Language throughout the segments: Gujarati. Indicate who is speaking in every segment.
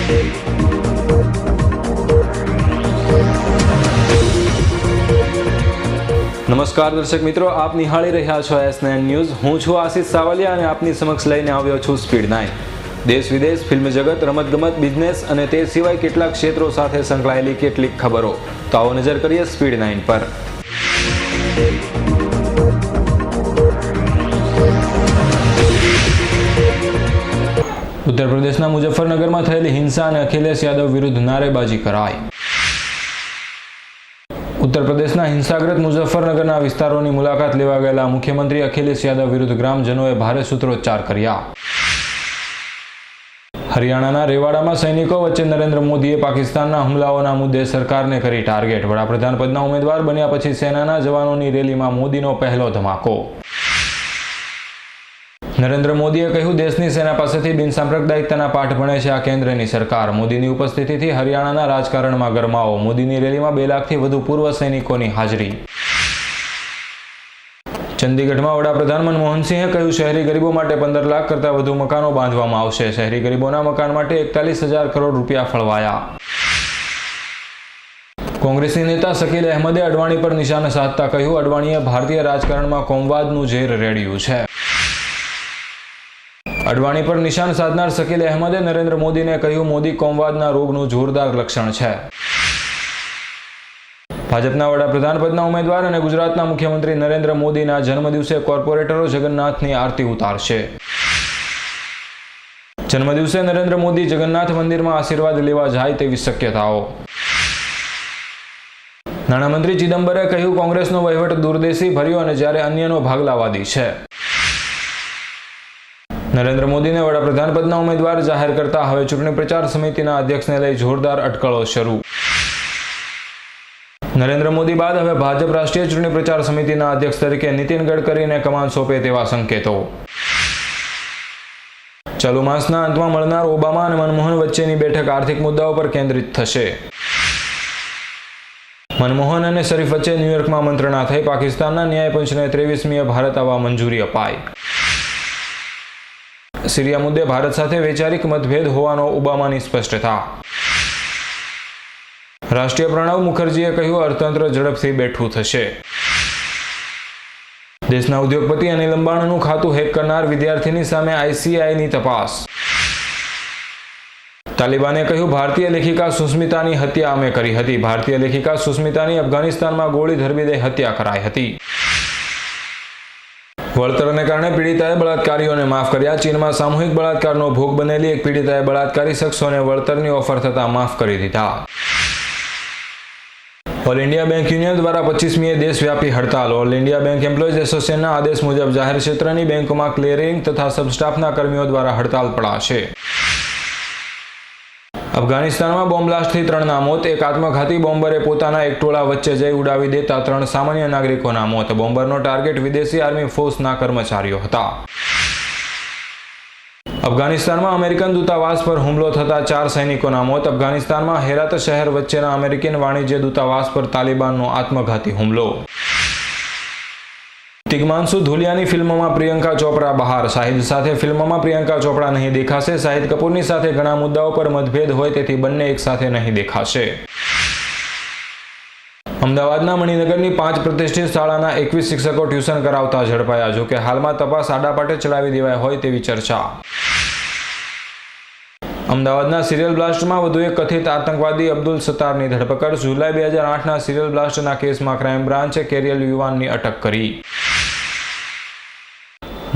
Speaker 1: નમસ્કાર દર્શક મિત્રો, આપ નિહાળી રહ્યા છો S9 ન્યૂઝ। હું છું આશિષ સાવલિયા અને આપની સમક્ષ લઈને આવ્યો છું સ્પીડ 9। દેશ વિદેશ, ફિલ્મ જગત, રમતગમત, બિઝનેસ અને તે સિવાય કેટલાક ક્ષેત્રો સાથે સંકળાયેલી કેટલીક ખબરો। તો આવો નજર કરીએ સ્પીડ 9 પર। ઉત્તર પ્રદેશના મુઝફ્ફરનગરમાં થયેલી હિંસા અને અખિલેશ યાદવ વિરુદ્ધ નારેબાજી કરાઈ। ઉત્તર પ્રદેશના હિંસાગ્રસ્ત મુઝફ્ફરનગરના વિસ્તારોની મુલાકાત લેવા ગયેલા મુખ્યમંત્રી અખિલેશ યાદવ વિરુદ્ધ ગ્રામજનોએ ભારે સૂત્રોચ્ચાર કર્યા। હરિયાણાના રેવાડામાં સૈનિકો વચ્ચે નરેન્દ્ર મોદીએ પાકિસ્તાનના હુમલાઓના મુદ્દે સરકારને કરી ટાર્ગેટ। વડાપ્રધાન પદના ઉમેદવાર બન્યા પછી સેનાના જવાનોની રેલીમાં મોદીનો પહેલો ધમાકો। નરેન્દ્ર મોદીએ કહ્યું, દેશની સેના પાસેથી બિનસાંપ્રદાયિકતાના પાઠ ભણે છે આ કેન્દ્રની સરકાર। મોદીની ઉપસ્થિતિથી હરિયાણાના રાજકારણમાં ગરમાવો। મોદીની રેલીમાં 2 લાખથી વધુ પૂર્વ સૈનિકોની હાજરી। ચંદીગઢમાં વડાપ્રધાન મનમોહન સિંહે કહ્યું, શહેરી ગરીબો માટે 15 લાખ કરતાં વધુ મકાનો બાંધવામાં આવશે। શહેરી ગરીબોના મકાન માટે 41,000 કરોડ રૂપિયા ફળવાયા। કોંગ્રેસી નેતા શકીલ અહેમદે અડવાણી પર નિશાન સાધતા કહ્યું, અડવાણીએ ભારતીય રાજકારણમાં કોમવાદનું ઝેર રેડ્યું છે। અડવાણી પર નિશાન સાધનાર શકીલ અહેમદે નરેન્દ્ર મોદીને કહ્યું, મોદી કોમવાદના રોગનું જોરદાર લક્ષણ છે। ભાજપના વડાપ્રધાન પદના ઉમેદવાર અને ગુજરાતના મુખ્યમંત્રી નરેન્દ્ર મોદીના જન્મદિવસે કોર્પોરેટરો જગન્નાથની આરતી ઉતારશે। જન્મદિવસે નરેન્દ્ર મોદી જગન્નાથ મંદિરમાં આશીર્વાદ લેવા જાય તેવી શક્યતાઓ। નાણામંત્રી ચિદમ્બરે કહ્યું, કોંગ્રેસનો વહીવટ દૂરદેશી ભર્યો અને જ્યારે અન્યનો ભાગલાવાદી છે। નરેન્દ્ર મોદીને વડાપ્રધાન પદના ઉમેદવાર જાહેર કરતા હવે ચૂંટણી પ્રચાર સમિતિના અધ્યક્ષને લઈ જોરદાર અટકળો શરૂ। નરેન્દ્ર મોદી બાદ હવે ભાજપ રાષ્ટ્રીય ચૂંટણી પ્રચાર સમિતિના અધ્યક્ષ તરીકે નીતિન ગડકરીને કમાન સોંપે તેવા સંકેતો। ચાલુ માસના અંતમાં મળનાર ઓબામા અને મનમોહન વચ્ચેની બેઠક આર્થિક મુદ્દાઓ પર કેન્દ્રિત થશે। મનમોહન અને શરીફ વચ્ચે ન્યૂયોર્કમાં મંત્રણા થઈ। પાકિસ્તાનના ન્યાયપંચને 23મીએ ભારત આવવા મંજૂરી અપાઈ। સિરિયા મુદ્દે ભારત સાથે વૈચારિક મતભેદ હોવાનો ઓબામાની સ્પષ્ટતા। રાષ્ટ્રીય પ્રણવ મુખર્જીએ કહ્યું, અર્થતંત્ર ઝડપથી બેઠું થશે। દેશના ઉદ્યોગપતિ અનિલ અંબાણીનું ખાતું હેક કરનાર વિદ્યાર્થીની સામે ICIની તપાસ। તાલિબાને કહ્યું, ભારતીય લેખિકા સુષ્મિતાની હત્યા અમે કરી હતી। ભારતીય લેખિકા સુષ્મિતાની અફઘાનિસ્તાનમાં ગોળી ધરબી દઈ હત્યા કરાઈ હતી। વળતરને કારણે પીડિતાએ બળાત્કારીઓને માફ કર્યા। ચીનમાં સામૂહિક બળાત્કારનો ભોગ બનેલી એક પીડિતાએ બળાત્કારી શખ્સોને વળતરની ઓફર થતાં માફ કરી દીધા। ઓલ ઇન્ડિયા બેંક યુનિયન દ્વારા 25મીએ દેશવ્યાપી હડતાલ। ઓલ ઇન્ડિયા બેંક એમ્પ્લોઈઝ એસોસિએશનના આદેશ મુજબ જાહેર ક્ષેત્રની બેંકોમાં ક્લિયરિંગ તથા સબસ્ટાફના કર્મીઓ દ્વારા હડતાલ પડાશે। અફઘાનિસ્તાનમાં બોમ્બ બ્લાસ્ટથી 3ના મોત। એક આત્મઘાતી બોમ્બરે પોતાના એક ટોળા વચ્ચે જઈ ઉડાવી દેતા 3 સામાન્ય નાગરિકોના મોત। બોમ્બરનો ટાર્ગેટ વિદેશી આર્મી ફોર્સના કર્મચારીઓ હતા। અફઘાનિસ્તાનમાં અમેરિકન દૂતાવાસ પર હુમલો થતા 4 સૈનિકોના મોત। અફઘાનિસ્તાનમાં હેરાત શહેર વચ્ચેના અમેરિકન વાણિજ્ય દૂતાવાસ પર તાલિબાનનો આત્મઘાતી હુમલો। તિગ્માંશુ ધુલિયાની ફિલ્મમાં પ્રિયંકા ચોપરા બહાર। શાહિદ સાથે ફિલ્મમાં પ્રિયંકા ચોપરા નહીં દેખાશે। શાહિદ કપૂરની સાથે ઘણા મુદ્દાઓ પર મતભેદ હોય તેથી બંને એક સાથે નહીં દેખાશે। અમદાવાદના મણિનગરની 5 પ્રતિષ્ઠિત શાળાના 21 શિક્ષકો ટ્યુશન કરાવતા ઝડપાયા। જોકે હાલમાં તપાસ આડાપાટે ચડાવી દેવાઈ હોય તેવી ચર્ચા। અમદાવાદના સિરિયલ બ્લાસ્ટમાં વધુ એક કથિત આતંકવાદી અબ્દુલ સત્તારની ધરપકડ। જુલાઈ 2008ના સિરિયલ બ્લાસ્ટના કેસમાં ક્રાઇમ બ્રાન્ચે કેરિયલ યુવાનની અટક કરી।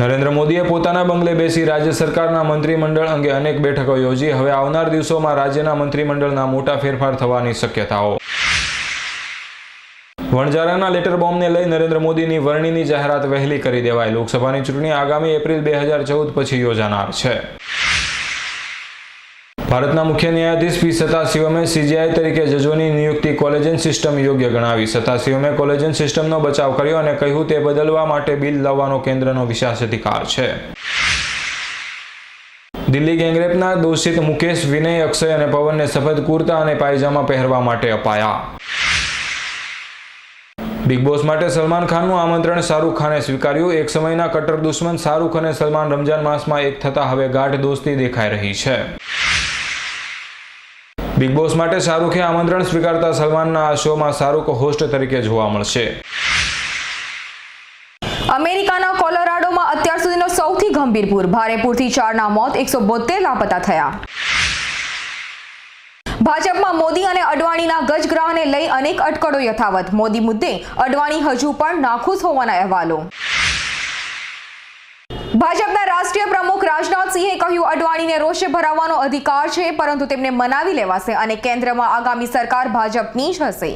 Speaker 1: નરેન્દ્ર મોદીએ પોતાના બંગલે બેસી રાજ્ય સરકારના મંત્રીમંડળ અંગે અનેક બેઠકો યોજી। હવે આવનાર દિવસોમાં રાજ્યના મંત્રીમંડળના મોટા ફેરફાર થવાની શક્યતાઓ। વણજારાના લેટર બોમ્બને લઈ નરેન્દ્ર મોદીની વરણીની જાહેરાત વહેલી કરી દેવાઈ। લોકસભાની ચૂંટણી આગામી એપ્રિલ 2014 પછી યોજાનાર છે। ભારતના મુખ્ય ન્યાયાધીશ પી સદાશિવમે CJI તરીકે જજોની નિયુક્તિ કોલેજિયન સિસ્ટમ યોગ્ય ગણાવી। સદાશિવમે કોલેજિયન સિસ્ટમનો બચાવ કર્યો અને કહ્યું, તે બદલવા માટે બિલ લાવવાનો કેન્દ્રનો વિશેષ અધિકાર છે। દિલ્હી ગેંગરેપના દોષિત મુકેશ, વિનય, અક્ષય અને પવનને સફેદ કુર્તા અને પાયજામા પહેરવા માટે અપાયા। બિગ બોસ માટે સલમાન ખાનનું આમંત્રણ શાહરૂખ ખાને સ્વીકાર્યું। એક સમયના કટ્ટર દુશ્મન શાહરૂખ અને સલમાન રમજાન માસમાં એક થતા હવે ગાઢ દોસ્તી દેખાઈ રહી છે। બિગ બોસ માટે શાહરૂખે આમંત્રણ સ્વીકારતા સલમાનના આ શોમાં શાહરૂખ હોસ્ટ તરીકે જોવા મળશે.
Speaker 2: અમેરિકાના કોલોરાડોમાં અત્યાર સુધીનો સૌથી ગંભીર પૂર. ભારે પૂરથી 4ના મોત, 172 લાપતા થયા. ભાજપમાં મોદી અને અડવાણીના ગજગ્રાહને લઈ અનેક અટકળો યથાવત. મોદી મુદ્દે અડવાણી હજુ પણ નાખુશ હોવાના અહેવાલો. ભાજપના રાષ્ટ્રીય પ્રમુખ રાજનાથસિંહે કહ્યું, અડવાણીને રોષે ભરાવવાનો અધિકાર છે, પરંતુ તેમને મનાવી લેવાશે અને કેન્દ્રમાં આગામી સરકાર ભાજપની જ હશે.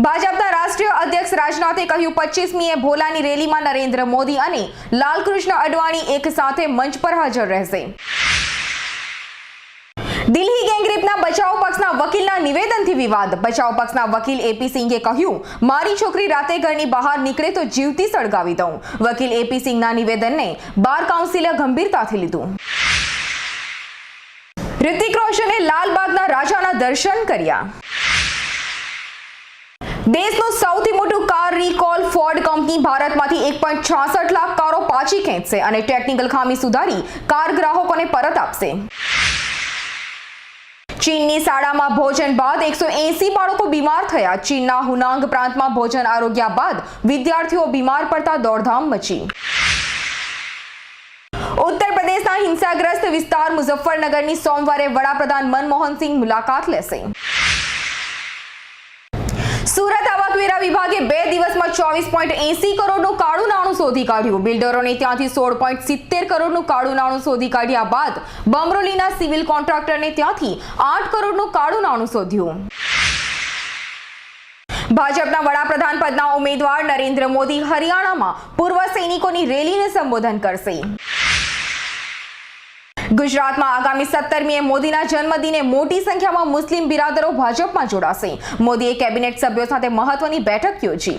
Speaker 2: ભાજપના રાષ્ટ્રીય અધ્યક્ષ રાજનાથે કહ્યું, 25મીએ ભોલાની રેલીમાં નરેન્દ્ર મોદી અને લાલકૃષ્ણ અડવાણી એક સાથે મંચ પર હાજર રહેશે. દિલ્હી ગેંગરેપના બચાવ પક્ષના વકીલના નિવેદનથી વિવાદ. બચાવ પક્ષના વકીલ એપી સિંઘે કહ્યું, મારી છોકરી રાતે ઘરની બહાર નીકળે તો જીવતી સળગાવી દઉં. વકીલ એપી સિંઘના નિવેદનને બાર કાઉન્સિલે ગંભીરતાથી લીધું. ઋતિક રોશને લાલબાગના રાજાના દર્શન કર્યા. દેશનું સૌથી મોટું કાર રિકોલ. ફોર્ડ કંપની ભારતમાંથી 1.66 લાખ કારો પાછી ખેંચશે અને ટેકનિકલ ખામી સુધારી કાર ગ્રાહકોને પરત આપશે. ચીનની શાળામાં ભોજન બાદ 180 બાળકો બીમાર થયા. ચીનના હુનાંગ પ્રાંતમાં ભોજન આરોગ્ય બાદ વિદ્યાર્થીઓ બીમાર પડતા દોડધામ મચી. ઉત્તર પ્રદેશના હિંસાગ્રસ્ત વિસ્તાર મુઝફ્ફરનગરની સોમવારે વડાપ્રધાન મનમોહન સિંહ મુલાકાત લેશે. સુરત આવકવેરા વિભાગે 2 દિવસમાં 24.80 કરોડનું કાળું નાણું શોધી કાઢ્યું. બિલ્ડરોને ત્યાંથી 16.70 કરોડનું કાળું નાણું શોધી કાઢ્યા બાદ બમરોલીના સિવિલ કોન્ટ્રાક્ટરને ત્યાંથી 8 કરોડનું કાળું નાણું શોધ્યું. ભાજપના વડાપ્રધાન પદના ઉમેદવાર નરેન્દ્ર મોદી હરિયાણામાં પૂર્વ સૈનિકોની રેલીને સંબોધન કરશે. ગુજરાતમાં આગામી 17મીએ મોદીના જન્મદિને મોટી સંખ્યામાં મુસ્લિમ બિરાદરો ભાજપમાં જોડાશે. મોદીએ કેબિનેટ સભ્યો સાથે મહત્વની બેઠક યોજી.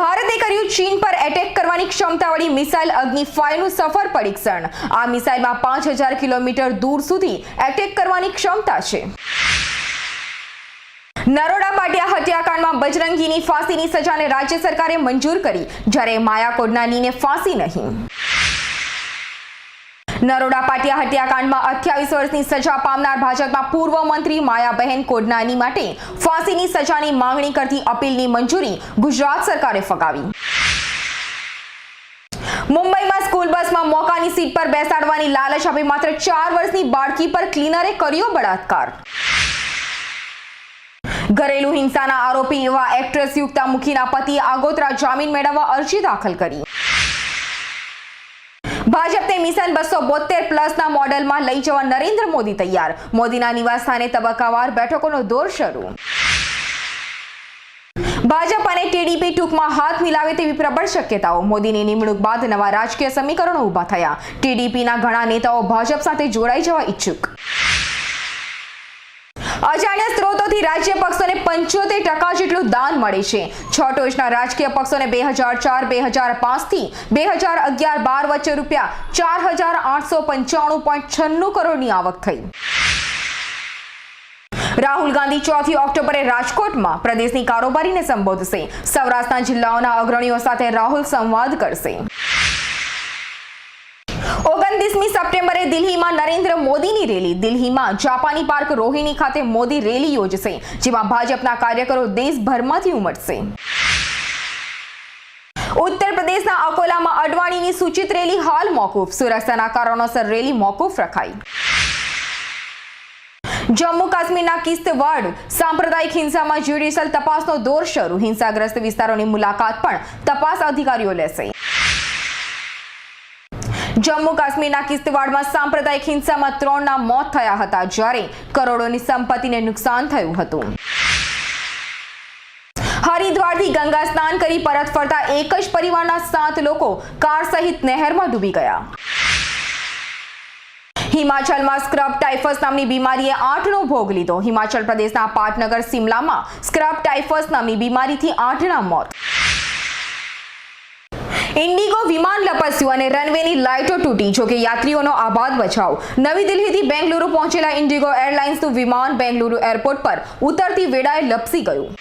Speaker 2: ભારતે કર્યું ચીન પર એટેક કરવાની ક્ષમતાવાળી મિસાઇલ અગ્નિ 5નું સફળ પરીક્ષણ. આ મિસાઇલમાં 5000 કિલોમીટર દૂર સુધી એટેક કરવાની ક્ષમતા છે. નરોડા પાટિયા હત્યાકાંડમાં બજરંગીની ફાંસીની સજાને રાજ્ય સરકારે મંજૂર કરી, જ્યારે માયા કોડનાનીને ફાંસી નહીં. નરોડા પાટિયા હત્યાકાંડમાં 28 વર્ષની સજા પામનાર ભાજપના પૂર્વ મંત્રી માયાબહેન કોડનાની માટે ફાંસીની સજાની માંગણી કરતી અપીલની મંજૂરી ગુજરાત સરકારે ફગાવી. મુંબઈમાં સ્કૂલ બસમાં મોકાની સીટ પર બેસાડવાની લાલચ આપી માત્ર 4 વર્ષની બાળકી પર ક્લીનરે કર્યો બળાત્કાર. ઘરેલુ હિંસાના આરોપી એવા એક્ટ્રેસ યુક્તા મુખીના પતિએ આગોતરા જામીન મેળવવા અરજી દાખલ કરી. ભાજપને મિશન 272+ મોડેલમાં લઈ જવા નરેન્દ્ર મોદી તૈયાર. મોદીના નિવાસસ્થાને તબક્કાવાર બેઠકોનો દોર શરૂ. ભાજપ અને ટીડીપી ટૂંકમાં હાથ મિલાવે તેવી પ્રબળ શક્યતાઓ. મોદીની નિમણૂક બાદ નવા રાજકીય સમીકરણો ઊભા થયા. ટીડીપીના ઘણા નેતાઓ ભાજપ સાથે જોડાઈ જવા ઈચ્છુક. અજાણ્યા સ્ત્રોતોથી રાજ્ય પક્ષોને 75% જેટલું દાન મળે છે. 6 ટોચના રાજકીય પક્ષોને 2004-2005 થી 2011-12 વચ્ચે રૂપિયા 4895.96 કરોડની આવક થઈ. રાહુલ ગાંધી 4 ઓક્ટોબરે રાજકોટમાં પ્રદેશની કારોબારીને સંબોધશે. સૌરાષ્ટ્રના જિલ્લાઓના અગ્રણીઓ સાથે રાહુલ સંવાદ કરશે. 29મી સપ્ટેમ્બરે દિલ્હીમાં નરેન્દ્ર મોદીની રેલી. દિલ્હીમાં જાપાની પાર્ક રોહિણી ખાતે મોદી રેલી યોજશે, જેમાં ભાજપના કાર્યકરો દેશભરમાંથી ઉમટશે. ઉત્તર પ્રદેશના અકોલામાં અડવાણીની સૂચિત રેલી હાલ મોકૂફ. સુરક્ષાના કારણોસર રેલી મોકૂફ રખાઈ. જમ્મુ કાશ્મીરના કિશ્તવાડ સાંપ્રદાયિક હિંસામાં જ્યુડિશિયલ તપાસનો દોર શરૂ. હિંસાગ્રસ્ત વિસ્તારોની મુલાકાત પણ તપાસ અધિકારીઓ લેશે. જમ્મુ કાશ્મીરના કિશ્તવાડમાં સાંપ્રદાયિક હિંસામાં 3ના મોત થયા હતા, જ્યારે કરોડોની સંપત્તિને નુકસાન થયું હતું. હરિદ્વારથી ગંગા સ્નાન કરી પરત ફરતા એક જ પરિવારના 7 લોકો કાર સહિત નહેરમાં ડૂબી ગયા. હિમાચલમાં સ્ક્રબ ટાઇફસ નામની બીમારીએ 8નો ભોગ લીધો. હિમાચલ પ્રદેશના પાટનગર સિમલામાં સ્ક્રબ ટાઇફસ નામની બીમારીથી 8ના મોત. ઇન્ડિગો વિમાન લપસ્યું અને રનવેની લાઇટો તૂટી. જોકે યાત્રીઓનો આબાદ બચાવ. નવી દિલ્હીથી બેંગલુરુ પહોંચેલા ઇન્ડિગો એરલાઇન્સનું વિમાન બેંગલુરુ એરપોર્ટ પર ઉતરતી વેળાએ લપસી ગયું.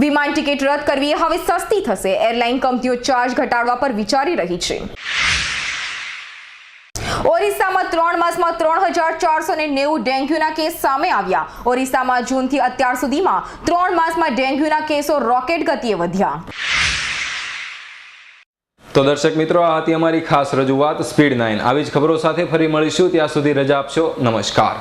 Speaker 2: વિમાન ટિકિટ રદ કરવી હવે સસ્તી થશે. એરલાઇન કંપનીઓ ચાર્જ ઘટાડવા પર વિચારી રહી છે. ઓરિસ્સામાં 3 માસમાં 3490 ડેન્ગ્યુના કેસ સામે આવ્યા. ઓરિસ્સામાં જૂનથી અત્યાર સુધીમાં 3 માસમાં ડેન્ગ્યુના કેસો રોકેટ ગતિએ વધ્યા.
Speaker 1: તો દર્શક મિત્રો, આ હતી અમારી ખાસ રજૂઆત સ્પીડ 9. આવી જ ખબરો સાથે ફરી મળીશું. ત્યાં સુધી રજા આપશો. નમસ્કાર.